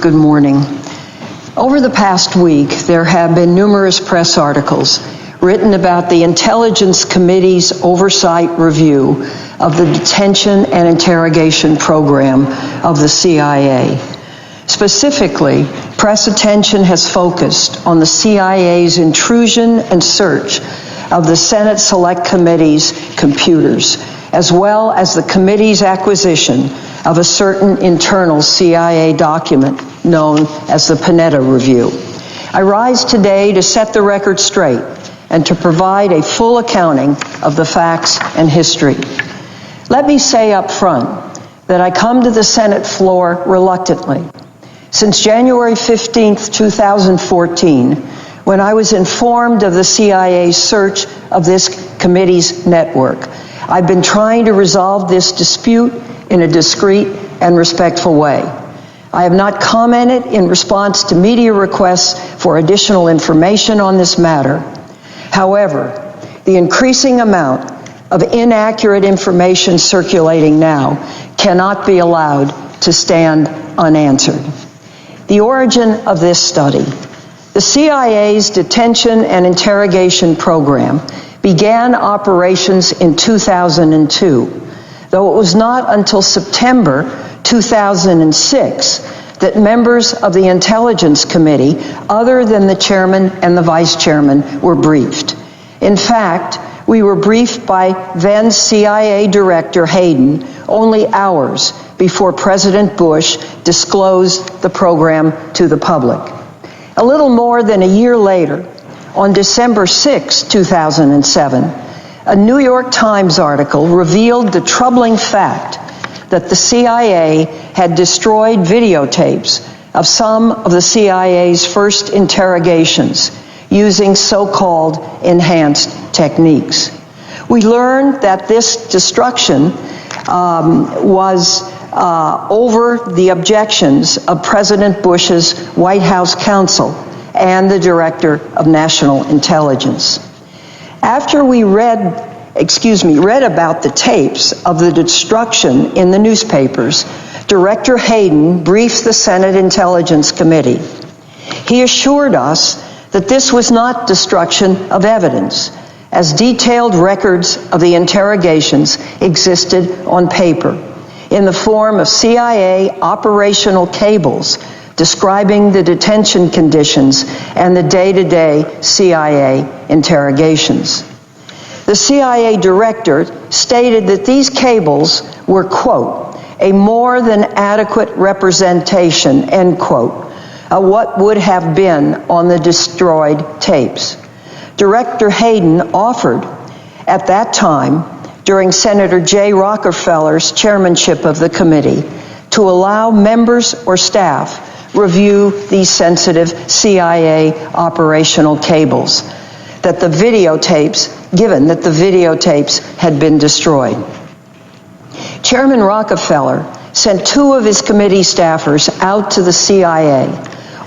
Good morning. Over the past week, there have been numerous press articles written about the Intelligence Committee's oversight review of the detention and interrogation program of the CIA. Specifically, press attention has focused on the CIA's intrusion and search of the Senate Select Committee's computers, as well as the committee's acquisition of a certain internal CIA document known as the Panetta Review. I rise today to set the record straight and to provide a full accounting of the facts and history. Let me say up front that I come to the Senate floor reluctantly. Since January 15th, 2014, when I was informed of the CIA's search of this committee's network, I've been trying to resolve this dispute in a discreet and respectful way. I have not commented in response to media requests for additional information on this matter. However, the increasing amount of inaccurate information circulating now cannot be allowed to stand unanswered. The origin of this study. The CIA's detention and interrogation program began operations in 2002, though it was not until September 2006 that members of the Intelligence Committee, other than the chairman and the vice chairman, were briefed. In fact, we were briefed by then CIA Director Hayden only hours before President Bush disclosed the program to the public. A little more than a year later, on December 6, 2007, a New York Times article revealed the troubling fact that the CIA had destroyed videotapes of some of the CIA's first interrogations using so-called enhanced techniques. We learned that this destruction was over the objections of President Bush's White House counsel and the Director of National Intelligence. After we read about the tapes of the destruction in the newspapers, Director Hayden briefed the Senate Intelligence Committee. He assured us that this was not destruction of evidence, as detailed records of the interrogations existed on paper in the form of CIA operational cables describing the detention conditions and the day-to-day CIA interrogations. The CIA director stated that these cables were, quote, a more than adequate representation, end quote, of what would have been on the destroyed tapes. Director Hayden offered at that time, during Senator Jay Rockefeller's chairmanship of the committee, to allow members or staff review these sensitive CIA operational cables, given that the videotapes had been destroyed. Chairman Rockefeller sent two of his committee staffers out to the CIA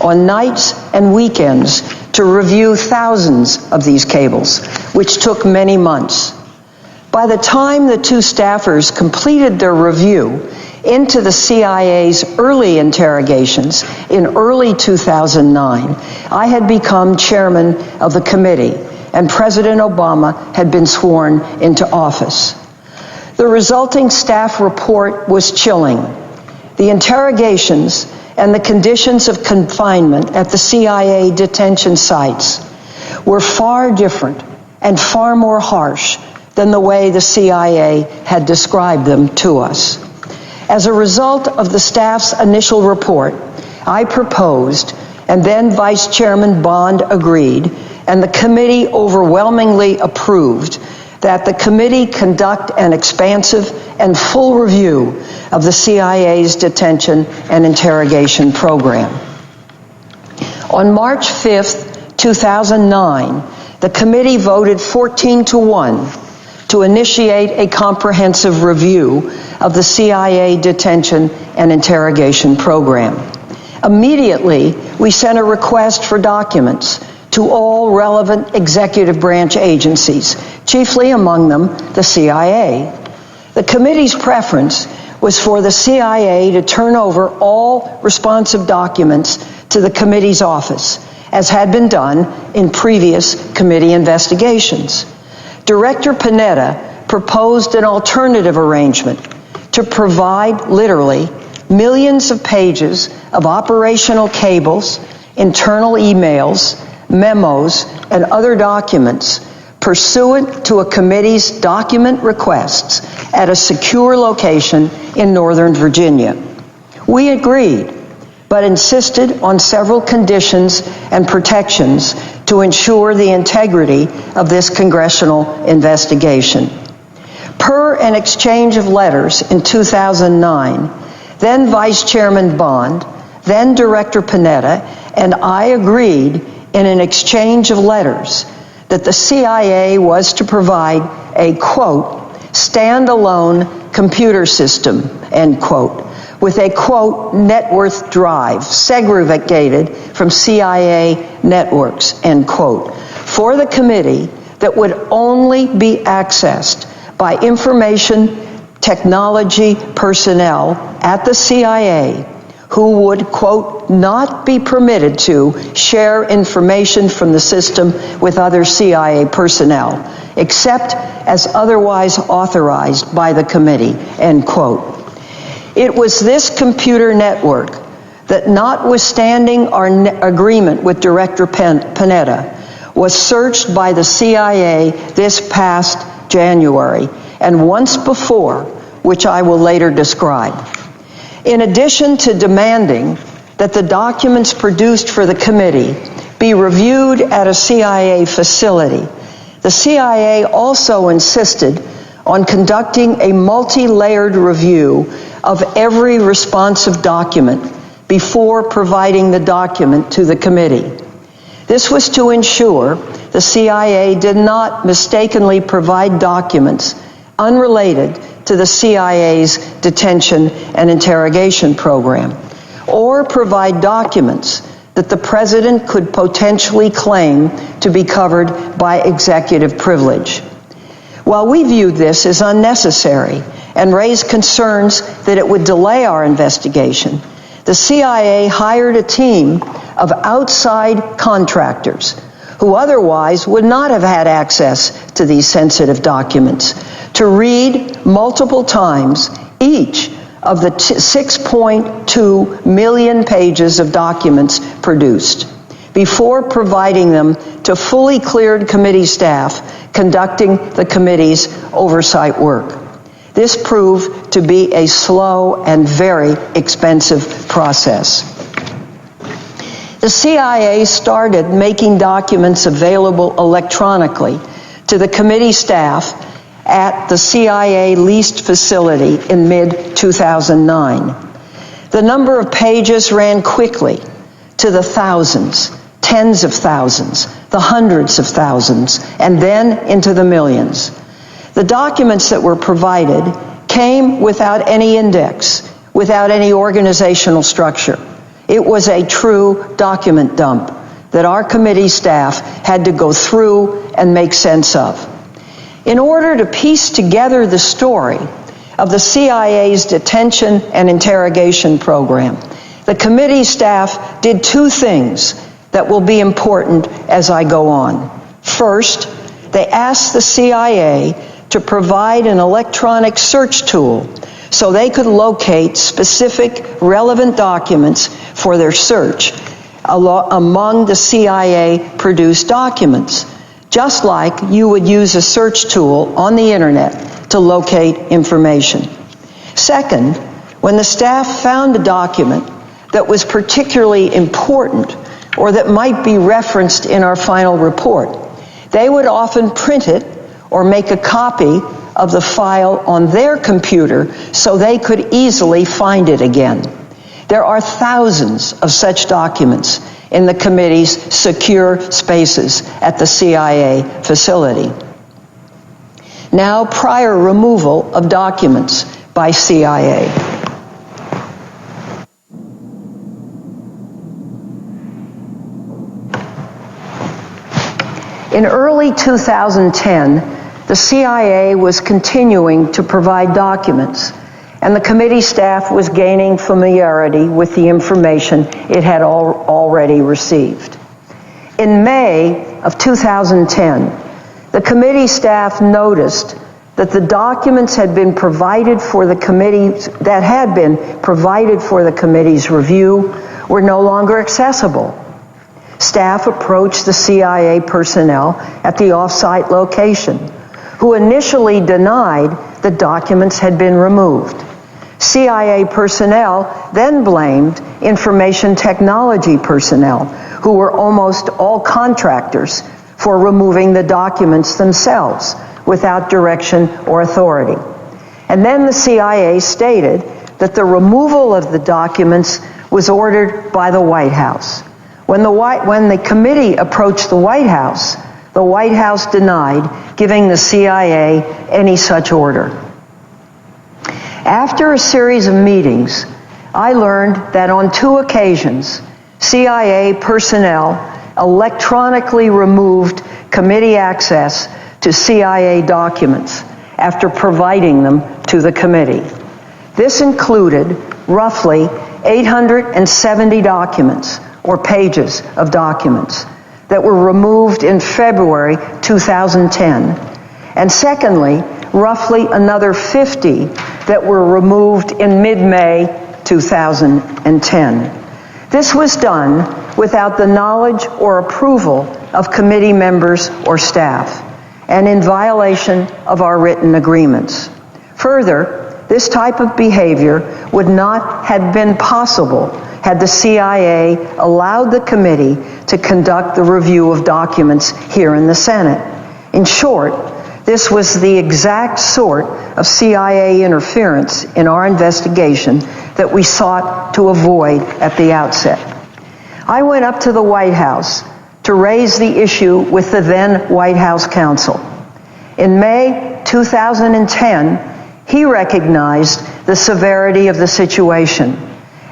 on nights and weekends to review thousands of these cables, which took many months. By the time the two staffers completed their review into the CIA's early interrogations in early 2009, I had become chairman of the committee, and President Obama had been sworn into office. The resulting staff report was chilling. The interrogations and the conditions of confinement at the CIA detention sites were far different and far more harsh than the way the CIA had described them to us. As a result of the staff's initial report, I proposed, and then Vice Chairman Bond agreed, and the committee overwhelmingly approved, that the committee conduct an expansive and full review of the CIA's detention and interrogation program. On March 5th, 2009, the committee voted 14-1 to initiate a comprehensive review of the CIA detention and interrogation program. Immediately, we sent a request for documents to all relevant executive branch agencies, chiefly among them the CIA. The committee's preference was for the CIA to turn over all responsive documents to the committee's office, as had been done in previous committee investigations. Director Panetta proposed an alternative arrangement to provide literally millions of pages of operational cables, internal emails, memos, and other documents pursuant to a committee's document requests at a secure location in Northern Virginia. We agreed, but insisted on several conditions and protections to ensure the integrity of this congressional investigation. Per an exchange of letters in 2009, then Vice Chairman Bond, then Director Panetta, and I agreed in an exchange of letters that the CIA was to provide a, quote, standalone computer system, end quote, with a, quote, net worth drive, segregated from CIA networks, end quote, for the committee that would only be accessed by information technology personnel at the CIA who would, quote, not be permitted to share information from the system with other CIA personnel, except as otherwise authorized by the committee, end quote. It was this computer network that, notwithstanding our agreement with Director Panetta, was searched by the CIA this past January, and once before, which I will later describe. In addition to demanding that the documents produced for the committee be reviewed at a CIA facility, the CIA also insisted on conducting a multi-layered review of every responsive document before providing the document to the committee. This was to ensure the CIA did not mistakenly provide documents unrelated to the CIA's detention and interrogation program, or provide documents that the president could potentially claim to be covered by executive privilege. While we viewed this as unnecessary and raised concerns that it would delay our investigation, the CIA hired a team of outside contractors who otherwise would not have had access to these sensitive documents to read multiple times each of the 6.2 million pages of documents produced before providing them to fully cleared committee staff conducting the committee's oversight work. This proved to be a slow and very expensive process. The CIA started making documents available electronically to the committee staff at the CIA leased facility in mid-2009. The number of pages ran quickly to the thousands, tens of thousands, the hundreds of thousands, and then into the millions. The documents that were provided came without any index, without any organizational structure. It was a true document dump that our committee staff had to go through and make sense of. In order to piece together the story of the CIA's detention and interrogation program, the committee staff did two things that will be important as I go on. First, they asked the CIA to provide an electronic search tool so they could locate specific relevant documents for their search among the CIA-produced documents, just like you would use a search tool on the internet to locate information. Second, when the staff found a document that was particularly important or that might be referenced in our final report, they would often print it or make a copy of the file on their computer so they could easily find it again. There are thousands of such documents in the committee's secure spaces at the CIA facility. Now, prior removal of documents by CIA. In early 2010, the CIA was continuing to provide documents, and the committee staff was gaining familiarity with the information it had already received. In May of 2010, the committee staff noticed that the documents had been provided for the committee's review were no longer accessible. Staff approached the CIA personnel at the off-site location, who initially denied the documents had been removed. CIA personnel then blamed information technology personnel, who were almost all contractors, for removing the documents themselves without direction or authority. And then the CIA stated that the removal of the documents was ordered by the White House. When the committee approached the White House denied giving the CIA any such order. After a series of meetings, I learned that on 2 occasions, CIA personnel electronically removed committee access to CIA documents after providing them to the committee. This included roughly 870 documents, or pages of documents, that were removed in February 2010, and secondly, roughly another 50 that were removed in mid-May 2010. This was done without the knowledge or approval of committee members or staff, and in violation of our written agreements. Further, this type of behavior would not have been possible had the CIA allowed the committee to conduct the review of documents here in the Senate. In short, this was the exact sort of CIA interference in our investigation that we sought to avoid at the outset. I went up to the White House to raise the issue with the then White House counsel. In May 2010, he recognized the severity of the situation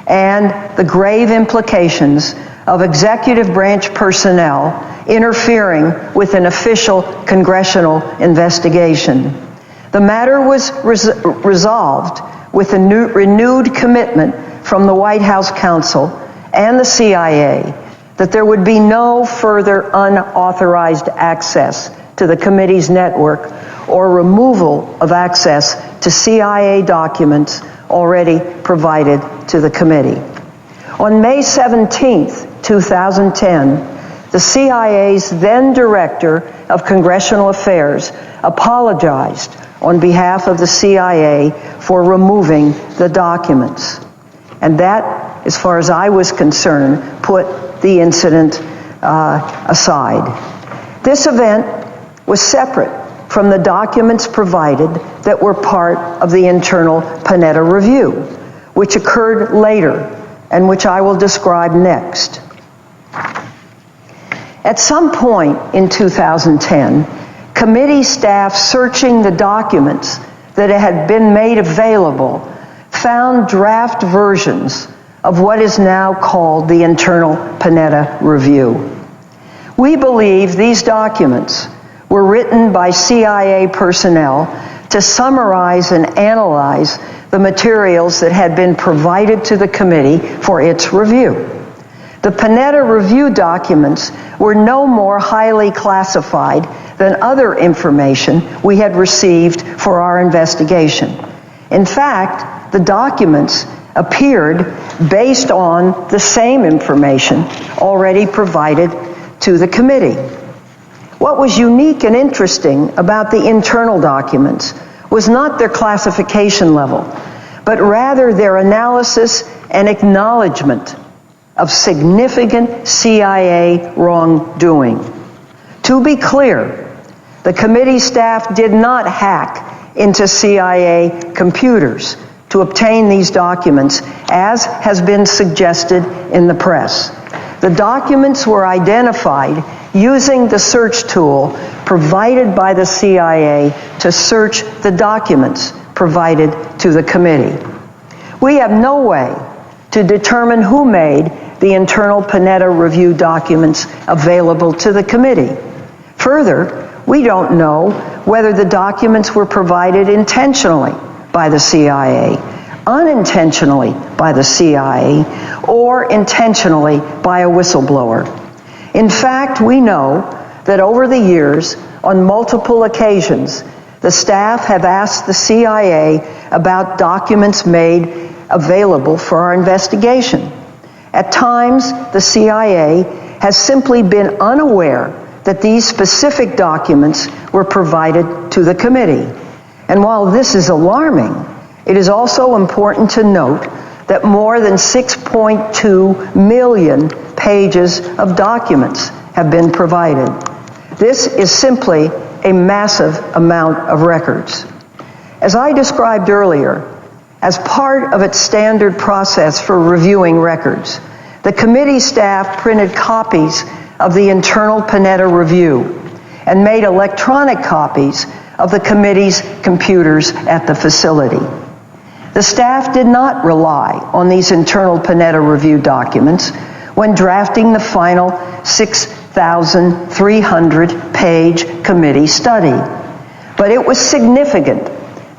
and the grave implications of executive branch personnel interfering with an official congressional investigation. The matter was resolved with a renewed commitment from the White House counsel and the CIA that there would be no further unauthorized access to the committee's network or removal of access to CIA documents already provided to the committee. On May 17th, 2010, the CIA's then Director of Congressional Affairs apologized on behalf of the CIA for removing the documents. And that, as far as I was concerned, put the incident aside. This event was separate from the documents provided that were part of the internal Panetta review, which occurred later and which I will describe next. At some point in 2010, committee staff searching the documents that had been made available found draft versions of what is now called the internal Panetta review. We believe these documents were written by CIA personnel to summarize and analyze the materials that had been provided to the committee for its review. The Panetta review documents were no more highly classified than other information we had received for our investigation. In fact, the documents appeared based on the same information already provided to the committee. What was unique and interesting about the internal documents was not their classification level, but rather their analysis and acknowledgement of significant CIA wrongdoing. To be clear, the committee staff did not hack into CIA computers to obtain these documents, as has been suggested in the press. The documents were identified using the search tool provided by the CIA to search the documents provided to the committee. We have no way to determine who made the internal Panetta review documents available to the committee. Further, we don't know whether the documents were provided intentionally by the CIA unintentionally by the CIA or intentionally by a whistleblower. In fact, we know that over the years, on multiple occasions, the staff have asked the CIA about documents made available for our investigation. At times, the CIA has simply been unaware that these specific documents were provided to the committee. And while this is alarming, it is also important to note that more than 6.2 million pages of documents have been provided. This is simply a massive amount of records. As I described earlier, as part of its standard process for reviewing records, the committee staff printed copies of the internal Panetta Review and made electronic copies of the committee's computers at the facility. The staff did not rely on these internal Panetta Review documents when drafting the final 6,300-page committee study. But it was significant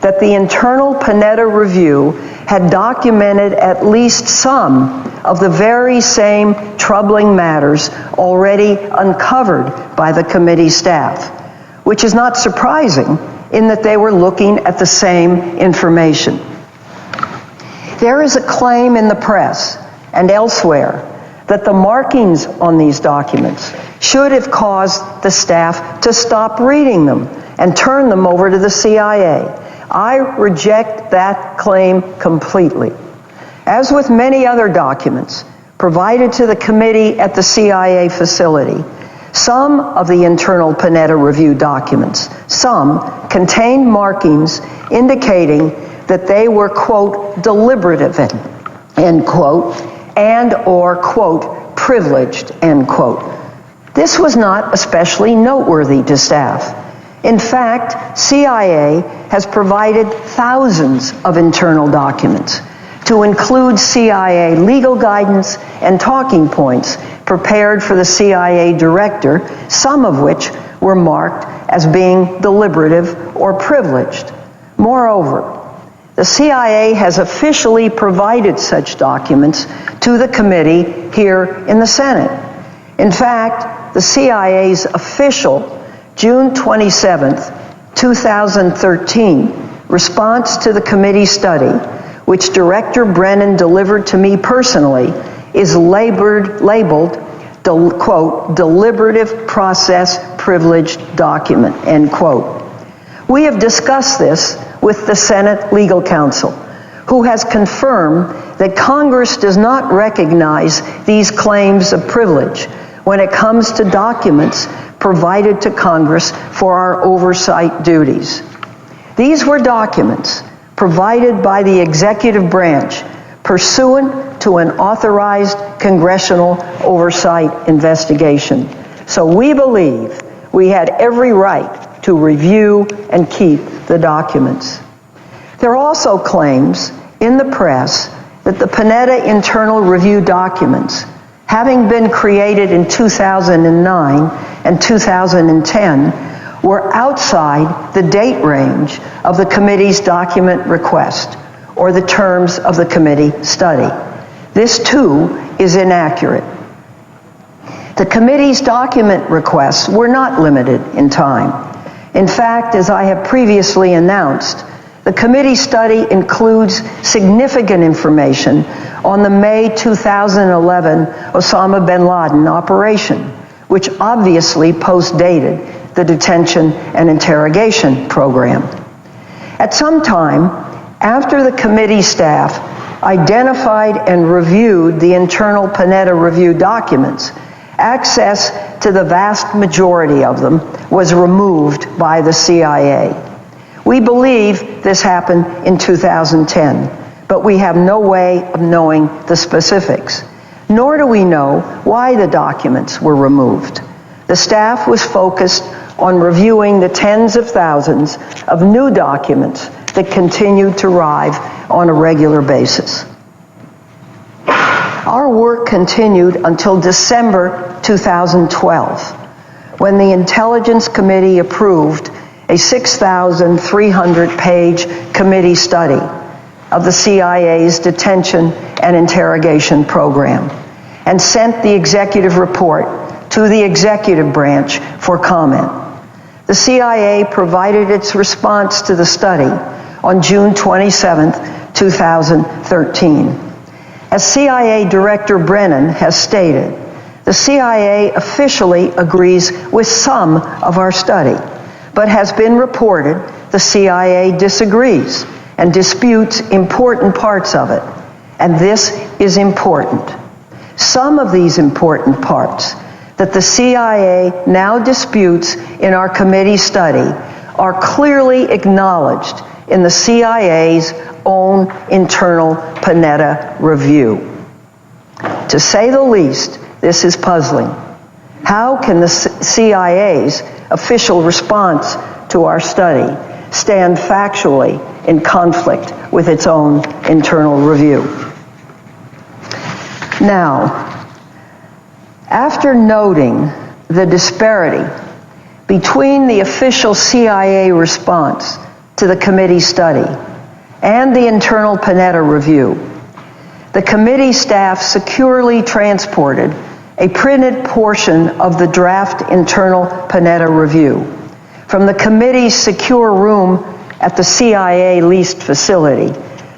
that the internal Panetta Review had documented at least some of the very same troubling matters already uncovered by the committee staff, which is not surprising in that they were looking at the same information. There is a claim in the press and elsewhere that the markings on these documents should have caused the staff to stop reading them and turn them over to the CIA. I reject that claim completely. As with many other documents provided to the committee at the CIA facility, some of the internal Panetta Review documents, some contained markings indicating that they were, quote, deliberative, end quote, and or, quote, privileged, end quote. This was not especially noteworthy to staff. In fact, CIA has provided thousands of internal documents to include CIA legal guidance and talking points prepared for the CIA director, some of which were marked as being deliberative or privileged. Moreover, the CIA has officially provided such documents to the committee here in the Senate. In fact, the CIA's official June 27th, 2013 response to the committee study, which Director Brennan delivered to me personally, is labeled, quote, deliberative process privileged document, end quote. We have discussed this with the Senate Legal Counsel, who has confirmed that Congress does not recognize these claims of privilege when it comes to documents provided to Congress for our oversight duties. These were documents provided by the executive branch pursuant to an authorized congressional oversight investigation. So we believe we had every right to review and keep the documents. There are also claims in the press that the Panetta Internal Review documents, having been created in 2009 and 2010, were outside the date range of the committee's document request or the terms of the committee study. This, too, is inaccurate. The committee's document requests were not limited in time. In fact, as I have previously announced, the committee study includes significant information on the May 2011 Osama bin Laden operation, which obviously post-dated the detention and interrogation program. At some time after the committee staff identified and reviewed the internal Panetta Review documents, access to the vast majority of them was removed by the CIA. We believe this happened in 2010, but we have no way of knowing the specifics, nor do we know why the documents were removed. The staff was focused on reviewing the tens of thousands of new documents that continued to arrive on a regular basis. Our work continued until December 2012, when the Intelligence Committee approved a 6,300-page committee study of the CIA's detention and interrogation program, and sent the executive report to the executive branch for comment. The CIA provided its response to the study on June 27, 2013. As CIA Director Brennan has stated, the CIA officially agrees with some of our study, but has been reported the CIA disagrees and disputes important parts of it, and this is important. Some of these important parts that the CIA now disputes in our committee study are clearly acknowledged in the CIA's own internal Panetta review. To say the least, this is puzzling. How can the CIA's official response to our study stand factually in conflict with its own internal review? Now, after noting the disparity between the official CIA response to the committee study and the internal Panetta review, the committee staff securely transported a printed portion of the draft internal Panetta review from the committee's secure room at the CIA leased facility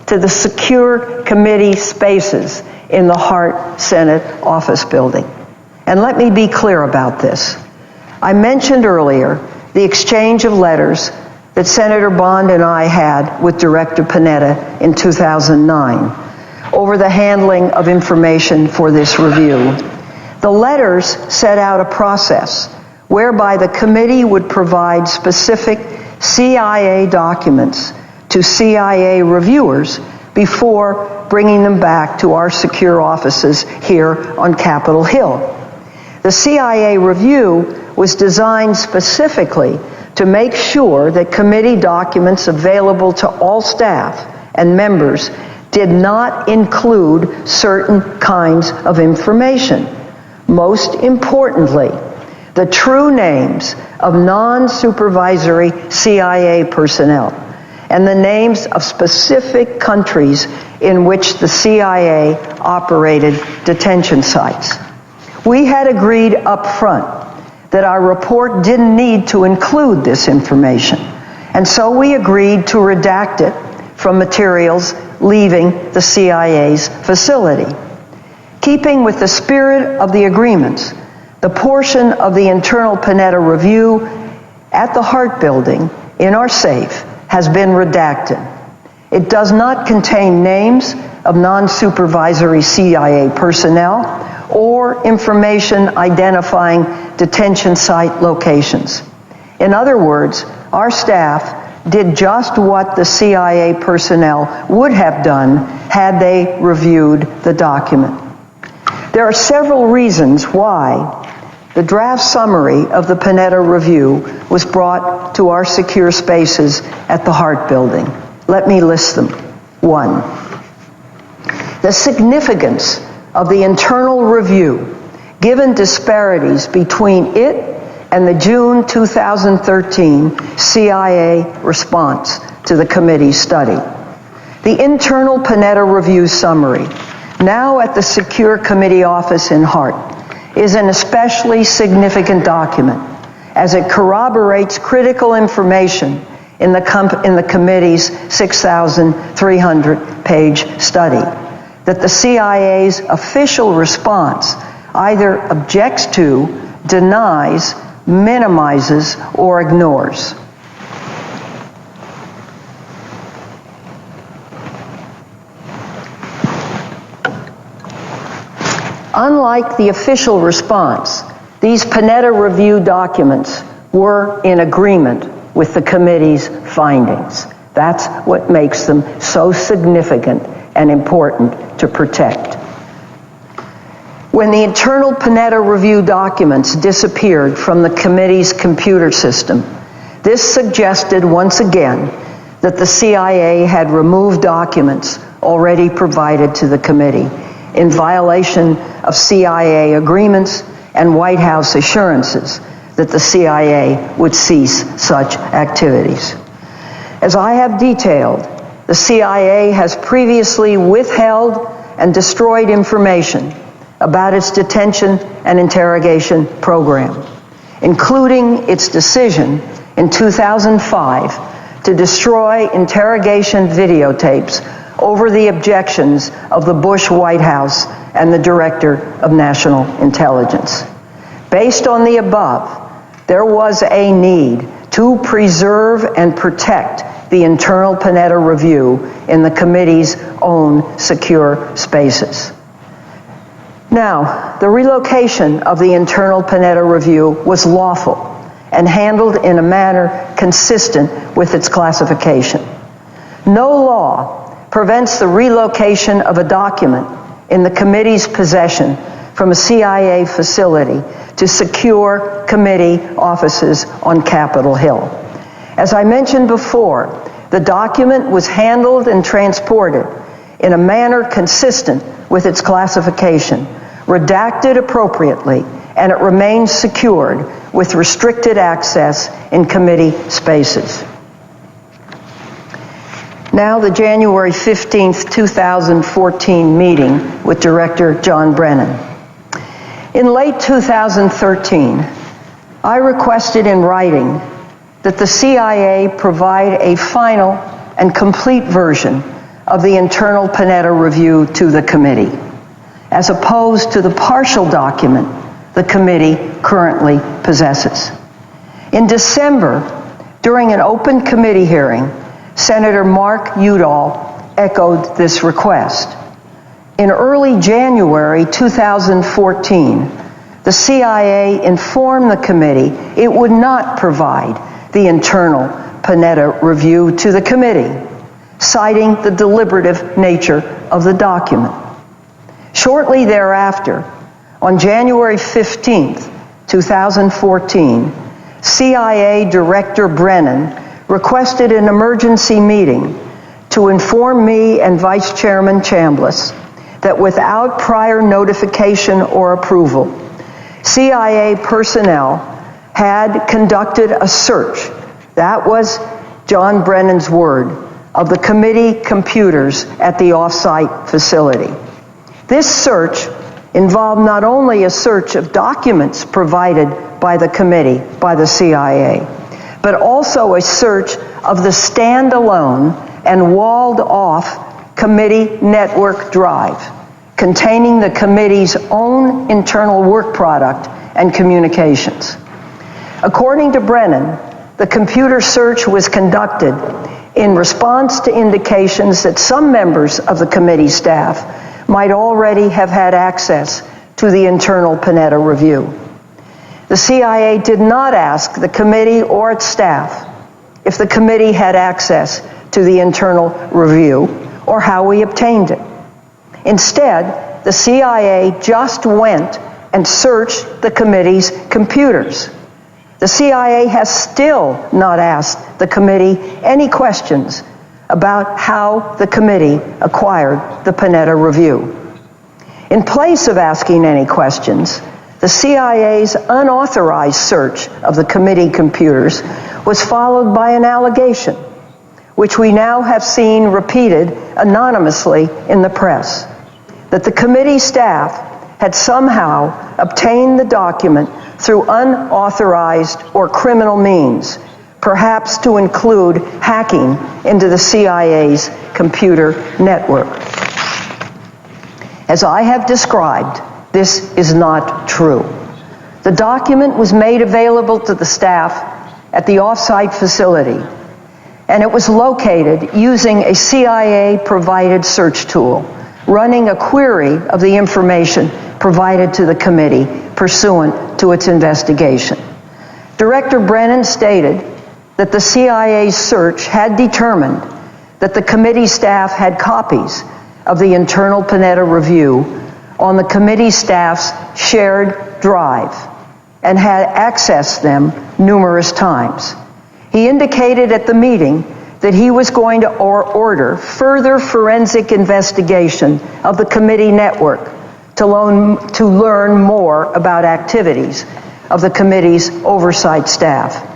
to the secure committee spaces in the Hart Senate office building. And let me be clear about this. I mentioned earlier the exchange of letters that Senator Bond and I had with Director Panetta in 2009 over the handling of information for this review. The letters set out a process whereby the committee would provide specific CIA documents to CIA reviewers before bringing them back to our secure offices here on Capitol Hill. The CIA review was designed specifically to make sure that committee documents available to all staff and members did not include certain kinds of information. Most importantly, the true names of non-supervisory CIA personnel and the names of specific countries in which the CIA operated detention sites. We had agreed up front that our report didn't need to include this information, and so we agreed to redact it from materials leaving the CIA's facility. Keeping with the spirit of the agreements, the portion of the internal Panetta review at the Hart Building in our safe has been redacted. It does not contain names of non-supervisory CIA personnel or information identifying detention site locations. In other words, our staff did just what the CIA personnel would have done had they reviewed the document. There are several reasons why the draft summary of the Panetta review was brought to our secure spaces at the Hart Building. Let me list them. 1, the significance of the internal review, given disparities between it and the June 2013 CIA response to the committee's study. The internal Panetta review summary, now at the Secure Committee office in Hart, is an especially significant document as it corroborates critical information in the committee's 6,300-page study that the CIA's official response either objects to, denies, minimizes, or ignores. Unlike the official response, these Panetta review documents were in agreement with the committee's findings. That's what makes them so significant and important to protect. When the internal Panetta review documents disappeared from the committee's computer system, this suggested once again that the CIA had removed documents already provided to the committee in violation of CIA agreements and White House assurances that the CIA would cease such activities. As I have detailed the CIA has previously withheld and destroyed information about its detention and interrogation program, including its decision in 2005 to destroy interrogation videotapes over the objections of the Bush White House and the Director of National Intelligence. Based on the above, there was a need to preserve and protect the internal Panetta Review in the committee's own secure spaces. Now, the relocation of the internal Panetta Review was lawful and handled in a manner consistent with its classification. No law prevents the relocation of a document in the committee's possession from a CIA facility to secure committee offices on Capitol Hill. As I mentioned before, the document was handled and transported in a manner consistent with its classification, redacted appropriately, and it remains secured with restricted access in committee spaces. Now, the January 15th, 2014 meeting with Director John Brennan. In late 2013, I requested in writing that the CIA provide a final and complete version of the internal Panetta Review to the committee, as opposed to the partial document the committee currently possesses. In December, during an open committee hearing, Senator Mark Udall echoed this request. In early January 2014, the CIA informed the committee it would not provide the internal Panetta Review to the committee, citing the deliberative nature of the document. Shortly thereafter, on January 15th, 2014, CIA Director Brennan requested an emergency meeting to inform me and Vice Chairman Chambliss that without prior notification or approval, CIA personnel had conducted a search, that was John Brennan's word, of the committee computers at the off-site facility. This search involved not only a search of documents provided by the committee by the CIA, but also a search of the standalone and walled-off committee network drive containing the committee's own internal work product and communications. According to Brennan, the computer search was conducted in response to indications that some members of the committee staff might already have had access to the internal Panetta Review. The CIA did not ask the committee or its staff if the committee had access to the internal review or how we obtained it. Instead, the CIA just went and searched the committee's computers. The CIA has still not asked the committee any questions about how the committee acquired the Panetta Review. In place of asking any questions, the CIA's unauthorized search of the committee computers was followed by an allegation, which we now have seen repeated anonymously in the press, that the committee staff had somehow obtained the document through unauthorized or criminal means, perhaps to include hacking into the CIA's computer network. As I have described, this is not true. The document was made available to the staff at the off-site facility, and it was located using a CIA-provided search tool, running a query of the information provided to the committee pursuant to its investigation. Director Brennan stated that the CIA's search had determined that the committee staff had copies of the internal Panetta Review on the committee staff's shared drive and had accessed them numerous times. He indicated at the meeting that he was going to order further forensic investigation of the committee network to learn more about activities of the committee's oversight staff.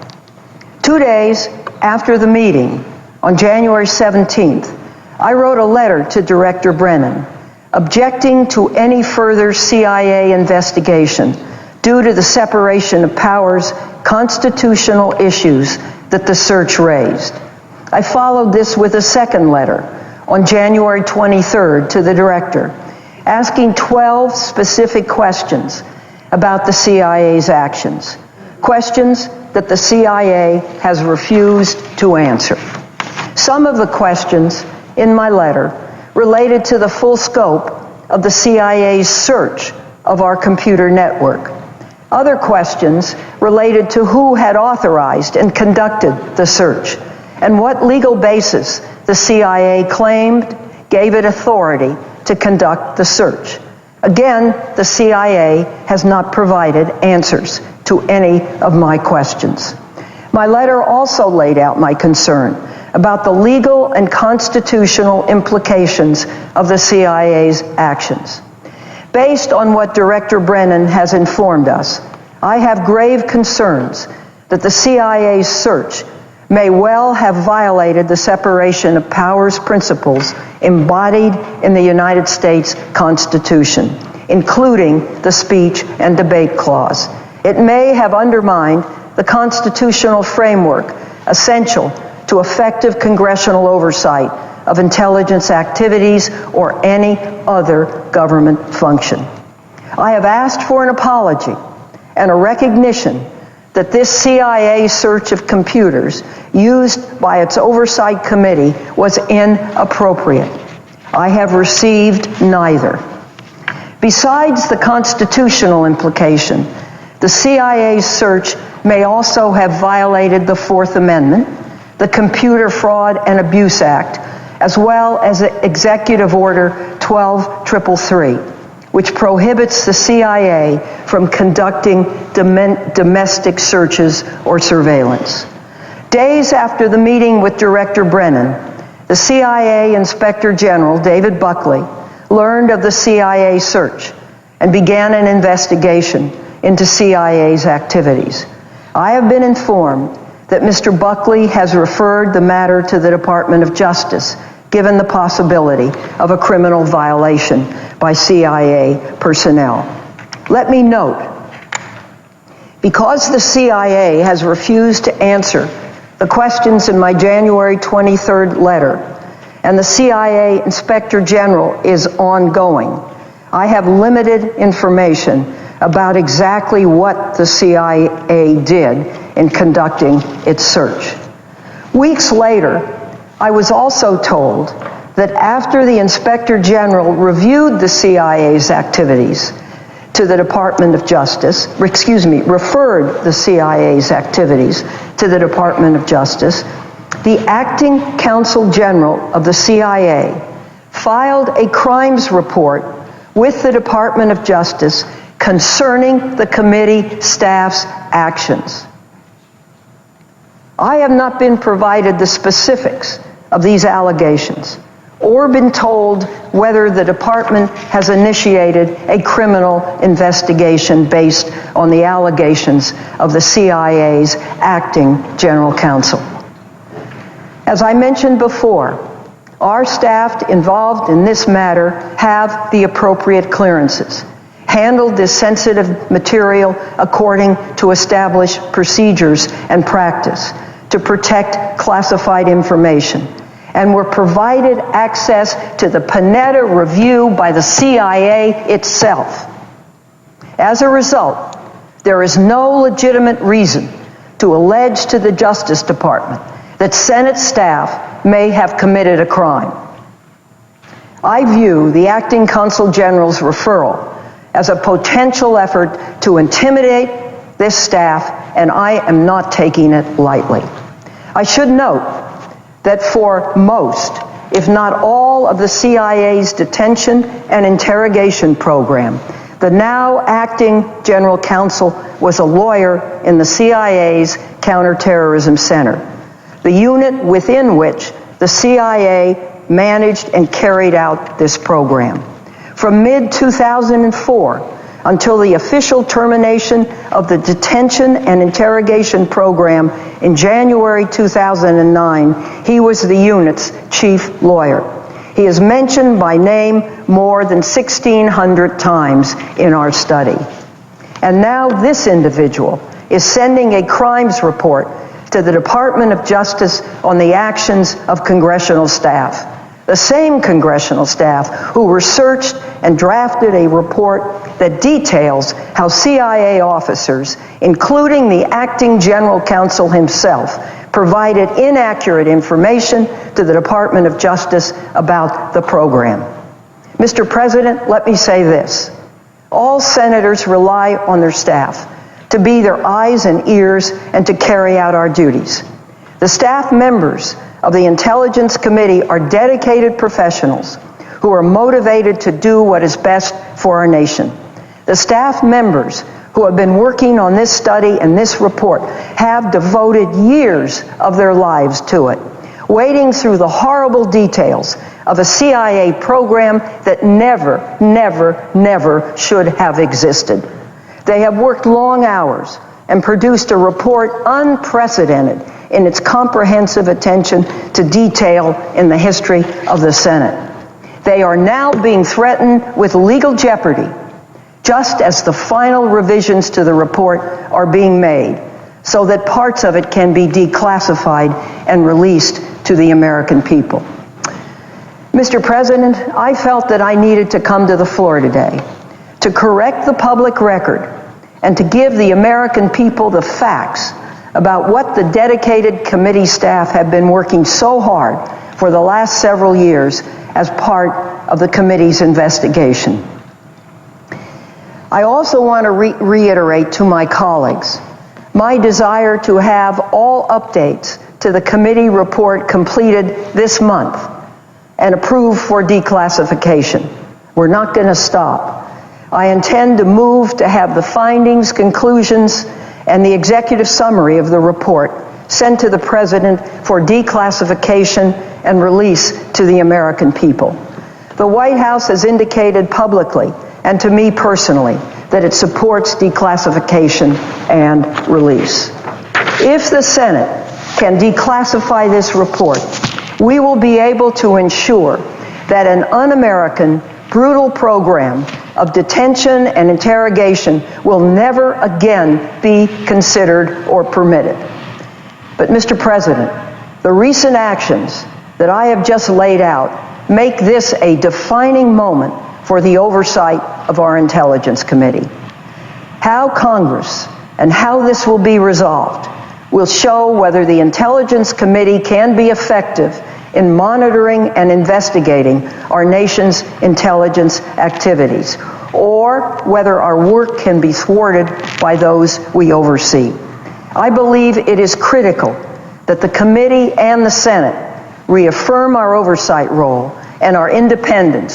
2 days after the meeting, on January 17th, I wrote a letter to Director Brennan objecting to any further CIA investigation due to the separation of powers constitutional issues that the search raised. I followed this with a second letter on January 23rd to the director, asking 12 specific questions about the CIA's actions, questions that the CIA has refused to answer. Some of the questions in my letter related to the full scope of the CIA's search of our computer network. Other questions related to who had authorized and conducted the search and what legal basis the CIA claimed gave it authority to conduct the search. Again, the CIA has not provided answers to any of my questions. My letter also laid out my concern about the legal and constitutional implications of the CIA's actions. Based on what Director Brennan has informed us, I have grave concerns that the CIA's search may well have violated the separation of powers principles embodied in the United States Constitution, including the speech and debate clause. It may have undermined the constitutional framework essential to effective congressional oversight of intelligence activities or any other government function. I have asked for an apology and a recognition that this CIA search of computers used by its oversight committee was inappropriate. I have received neither. Besides the constitutional implication, the CIA's search may also have violated the Fourth Amendment, the Computer Fraud and Abuse Act, as well as Executive Order 12333, which prohibits the CIA from conducting domestic searches or surveillance. Days after the meeting with Director Brennan, the CIA Inspector General, David Buckley, learned of the CIA search and began an investigation into CIA's activities. I have been informed that Mr. Buckley has referred the matter to the Department of Justice, given the possibility of a criminal violation by CIA personnel. Let me note, because the CIA has refused to answer the questions in my January 23rd letter, and the CIA Inspector General is ongoing, I have limited information about exactly what the CIA did in conducting its search. Weeks later, I was also told that after the Inspector General reviewed the CIA's activities to the Department of Justice, referred the CIA's activities to the Department of Justice, the acting Counsel General of the CIA filed a crimes report with the Department of Justice concerning the committee staff's actions. I have not been provided the specifics of these allegations or been told whether the department has initiated a criminal investigation based on the allegations of the CIA's acting general counsel. As I mentioned before, our staff involved in this matter have the appropriate clearances, handled this sensitive material according to established procedures and practice to protect classified information, and were provided access to the Panetta review by the CIA itself. As a result, there is no legitimate reason to allege to the Justice Department that Senate staff may have committed a crime. I view the acting Consul General's referral as a potential effort to intimidate this staff, and I am not taking it lightly. I should note that for most, if not all, of the CIA's detention and interrogation program, the now acting general counsel was a lawyer in the CIA's Counterterrorism Center, the unit within which the CIA managed and carried out this program. From mid-2004 until the official termination of the detention and interrogation program in January 2009, he was the unit's chief lawyer. He is mentioned by name more than 1,600 times in our study. And now this individual is sending a crimes report to the Department of Justice on the actions of congressional staff. The same congressional staff who researched and drafted a report that details how CIA officers, including the acting general counsel himself, provided inaccurate information to the Department of Justice about the program. Mr. President, let me say this. All senators rely on their staff to be their eyes and ears and to carry out our duties. The staff members of the Intelligence Committee are dedicated professionals who are motivated to do what is best for our nation. The staff members who have been working on this study and this report have devoted years of their lives to it, wading through the horrible details of a CIA program that never, never, never should have existed. They have worked long hours and produced a report unprecedented in its comprehensive attention to detail in the history of the Senate. They are now being threatened with legal jeopardy, just as the final revisions to the report are being made, so that parts of it can be declassified and released to the American people. Mr. President, I felt that I needed to come to the floor today to correct the public record and to give the American people the facts about what the dedicated committee staff have been working so hard for the last several years as part of the committee's investigation. I also want to reiterate to my colleagues my desire to have all updates to the committee report completed this month and approved for declassification. We're not going to stop. I intend to move to have the findings, conclusions, and the executive summary of the report sent to the President for declassification and release to the American people. The White House has indicated publicly, and to me personally, that it supports declassification and release. If the Senate can declassify this report, we will be able to ensure that an un-American, brutal program of detention and interrogation will never again be considered or permitted. But, Mr. President, the recent actions that I have just laid out make this a defining moment for the oversight of our Intelligence Committee. How Congress and how this will be resolved will show whether the Intelligence Committee can be effective in monitoring and investigating our nation's intelligence activities, or whether our work can be thwarted by those we oversee. I believe it is critical that the committee and the Senate reaffirm our oversight role and our independence